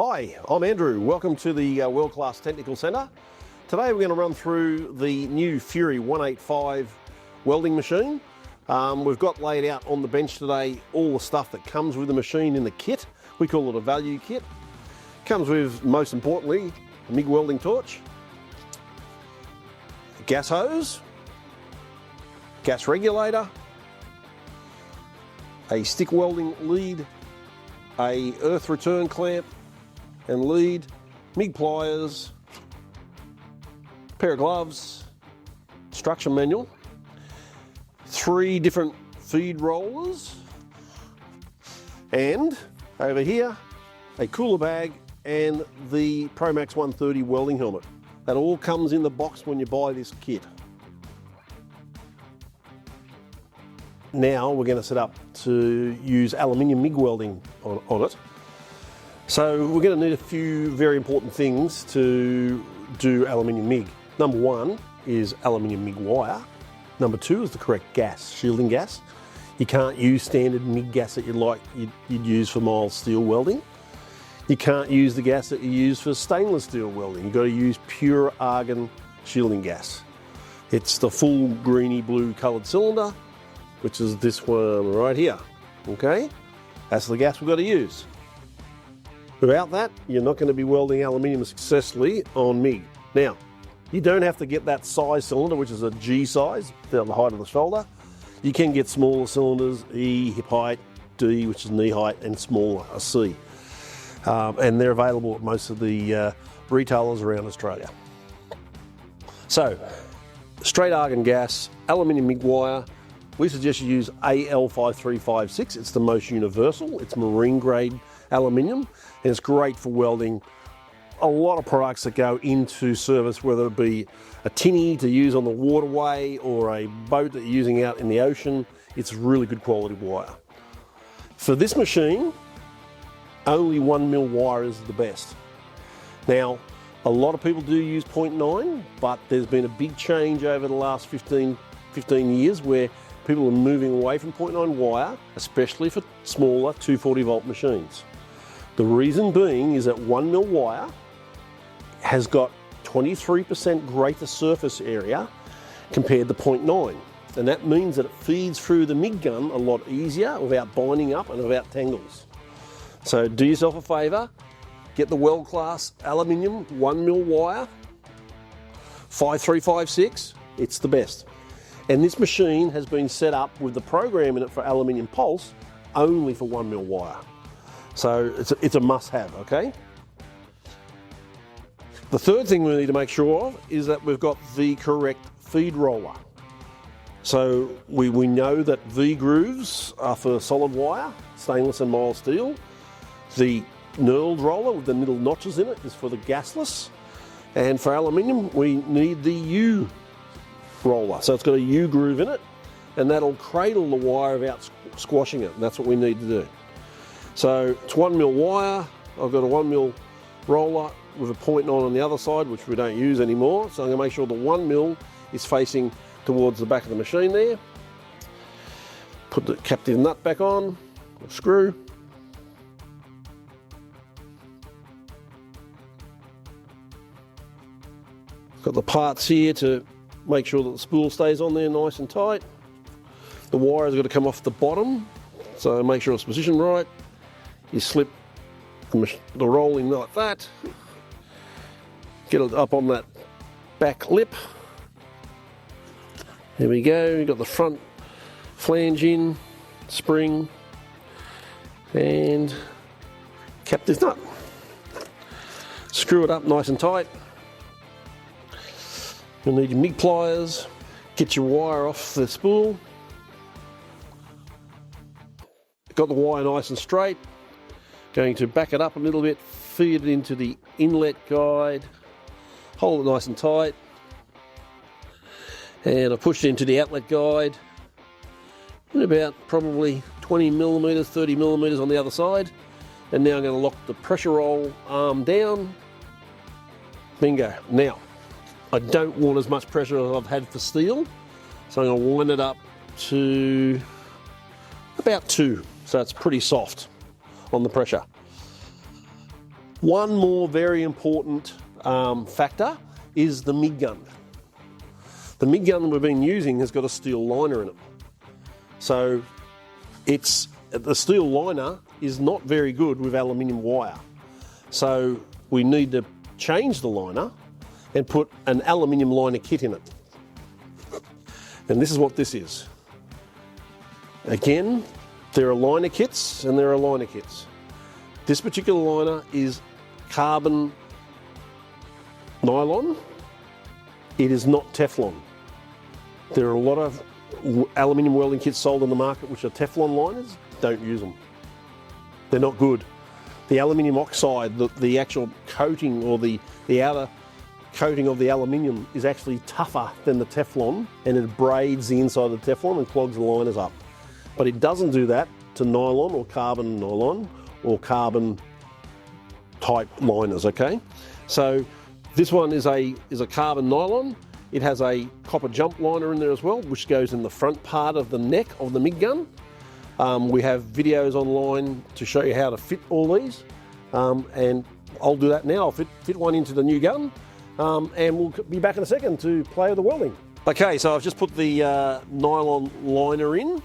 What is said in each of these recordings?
Hi, I'm Andrew. Welcome to the Weldclass Technical Centre. Today we're going to run through the new FURY 185 welding machine. We've got laid out on the bench today all the stuff that comes with the machine in the kit. We call it a value kit. Comes with, most importantly, a MIG welding torch, a gas hose, gas regulator, a stick welding lead, a earth return clamp and lead, MIG pliers, pair of gloves, instruction manual, 3 different feed rollers, and over here a cooler bag and the ProMax 130 welding helmet. That all comes in the box when you buy this kit. Now we're going to set up to use aluminium MIG welding on it. So we're going to need a few very important things to do aluminium MIG. Number 1 is aluminium MIG wire. Number 2 is the correct gas, shielding gas. You can't use standard MIG gas that you'd use for mild steel welding. You can't use the gas that you use for stainless steel welding. You've got to use pure argon shielding gas. It's the full greeny blue coloured cylinder, which is this one right here. Okay, that's the gas we've got to use. Without that, you're not going to be welding aluminium successfully on MIG. Now, you don't have to get that size cylinder, which is a G size, the height of the shoulder. You can get smaller cylinders, E, hip height, D, which is knee height, and smaller, a C. And they're available at most of the retailers around Australia. So, straight argon gas, aluminium MIG wire. We suggest you use AL5356. It's the most universal. It's marine grade aluminium, and it's great for welding a lot of products that go into service, whether it be a tinny to use on the waterway or a boat that you're using out in the ocean. It's really good quality wire. For this machine, only 1mm wire is the best. Now, a lot of people do use 0.9, but there's been a big change over the last 15 years where people are moving away from 0.9 wire, especially for smaller 240 volt machines. The reason being is that 1mm wire has got 23% greater surface area compared to 0.9. And that means that it feeds through the MIG gun a lot easier without binding up and without tangles. So do yourself a favour, get the Weldclass aluminium 1mm wire, 5356, it's the best. And this machine has been set up with the program in it for aluminium pulse only for 1mm wire. So it's a must-have, okay? The third thing we need to make sure of is that we've got the correct feed roller. So we know that V grooves are for solid wire, stainless and mild steel. The knurled roller with the little notches in it is for the gasless. And for aluminium, we need the U roller. So it's got a U groove in it, and that'll cradle the wire without squashing it. And that's what we need to do. So it's 1mm wire. I've got a 1mm roller with a 0.9 on the other side, which we don't use anymore. So I'm going to make sure the 1mm is facing towards the back of the machine there. Put the captive nut back on, the screw. Got the parts here to make sure that the spool stays on there nice and tight. The wire's got to come off the bottom, so make sure it's positioned right. You slip the roll in like that, get it up on that back lip. There we go, you've got the front flange in, spring, and captive nut. Screw it up nice and tight. You'll need your MIG pliers, get your wire off the spool. Got the wire nice and straight. Going to back it up a little bit, feed it into the inlet guide, hold it nice and tight, and I push it into the outlet guide in about probably 20mm, 30mm on the other side. And now I'm going to lock the pressure roll arm down. Bingo. Now, I don't want as much pressure as I've had for steel, so I'm going to wind it up to about 2, so it's pretty soft on the pressure. One more very important factor is the MIG gun. The MIG gun we've been using has got a steel liner in it. So the steel liner is not very good with aluminium wire. So we need to change the liner and put an aluminium liner kit in it. And this is what this is. Again, there are liner kits and there are liner kits. This particular liner is carbon nylon. It is not Teflon. There are a lot of aluminium welding kits sold on the market which are Teflon liners. Don't use them. They're not good. The aluminium oxide, the actual coating or the outer coating of the aluminium is actually tougher than the Teflon, and it abrades the inside of the Teflon and clogs the liners up. But it doesn't do that to nylon or carbon nylon or carbon type liners, okay? So this one is a carbon nylon. It has a copper jump liner in there as well, which goes in the front part of the neck of the MIG gun. We have videos online to show you how to fit all these, and I'll do that now. I'll fit one into the new gun, and we'll be back in a second to play with the welding. Okay, so I've just put the nylon liner in,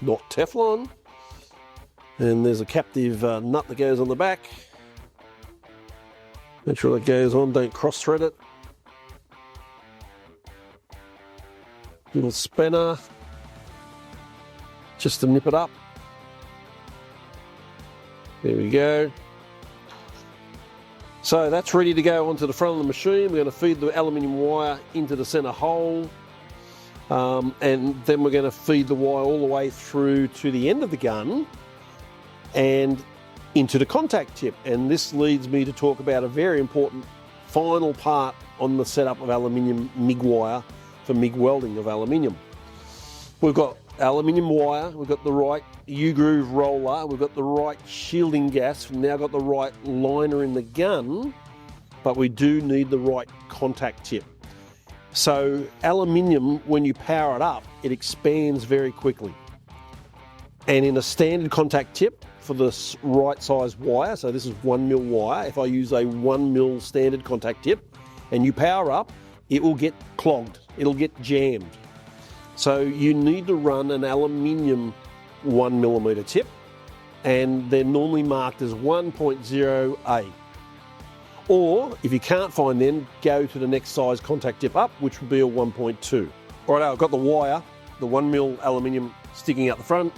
not Teflon, and there's a captive nut that goes on the back. Make sure that goes on, don't cross thread it. Little spanner, just to nip it up. There we go. So that's ready to go onto the front of the machine. We're going to feed the aluminium wire into the center hole, and then we're going to feed the wire all the way through to the end of the gun and into the contact tip. And this leads me to talk about a very important final part on the setup of aluminium MIG wire for MIG welding of aluminium. We've got aluminium wire, we've got the right U-groove roller, we've got the right shielding gas, we've now got the right liner in the gun, but we do need the right contact tip. So aluminium, when you power it up, it expands very quickly. And in a standard contact tip for the right size wire, so this is 1mm wire, if I use a 1mm standard contact tip and you power up, it will get clogged, it'll get jammed. So you need to run an aluminium 1mm tip, and they're normally marked as 1.0A. Or if you can't find them, go to the next size contact tip up, which would be a 1.2. All right, I've got the wire, the 1mm aluminium sticking out the front.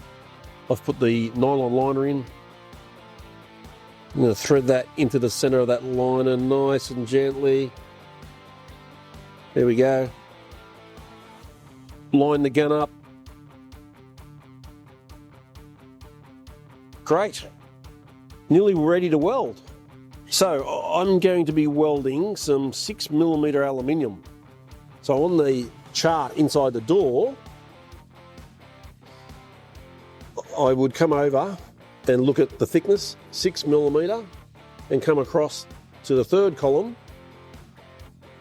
I've put the nylon liner in. I'm going to thread that into the center of that liner nice and gently. There we go. Line the gun up. Great. Nearly ready to weld. So I'm going to be welding some 6mm aluminium. So on the chart inside the door, I would come over and look at the thickness, 6mm, and come across to the third column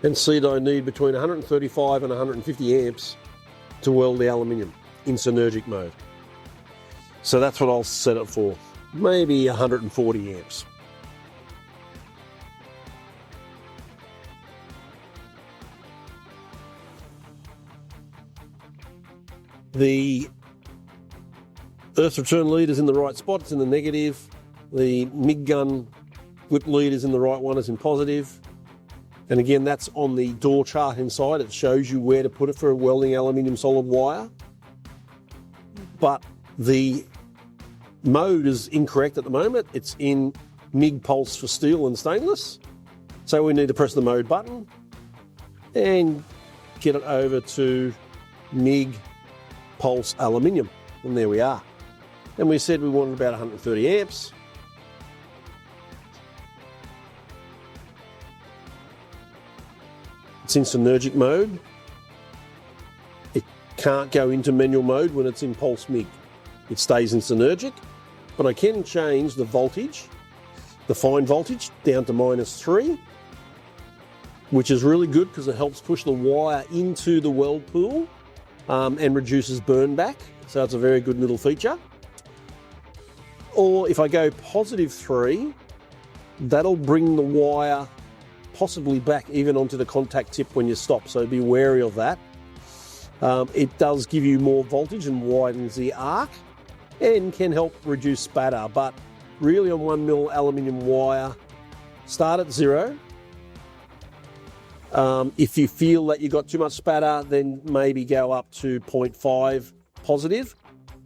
and see that I need between 135 and 150 amps to weld the aluminium in synergic mode. So that's what I'll set it for, maybe 140 amps. The earth return lead is in the right spot, it's in the negative. The MIG gun whip lead is in the right one, it's in positive. And again, that's on the door chart inside. It shows you where to put it for welding aluminium solid wire. But the mode is incorrect at the moment. It's in MIG Pulse for steel and stainless. So we need to press the mode button and get it over to MIG Pulse aluminium. And there we are. And we said we wanted about 130 amps. It's in synergic mode. It can't go into manual mode when it's in Pulse MIG. It stays in synergic, but I can change the voltage, the fine voltage, down to -3, which is really good because it helps push the wire into the weld pool and reduces burn back. So it's a very good little feature. Or if I go +3, That'll bring the wire possibly back even onto the contact tip when you stop, so be wary of that. It does give you more voltage and widens the arc and can help reduce spatter, but really on 1mm aluminium wire, start at 0. If you feel that you've got too much spatter, then maybe go up to 0.5 positive.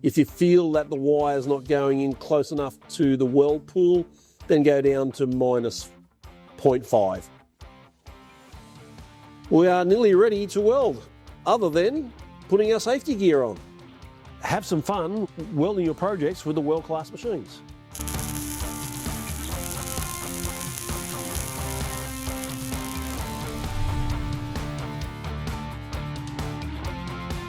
If you feel that the wire is not going in close enough to the weld pool, then go down to minus 0.5. We are nearly ready to weld, other than putting our safety gear on. Have some fun welding your projects with the Weldclass machines.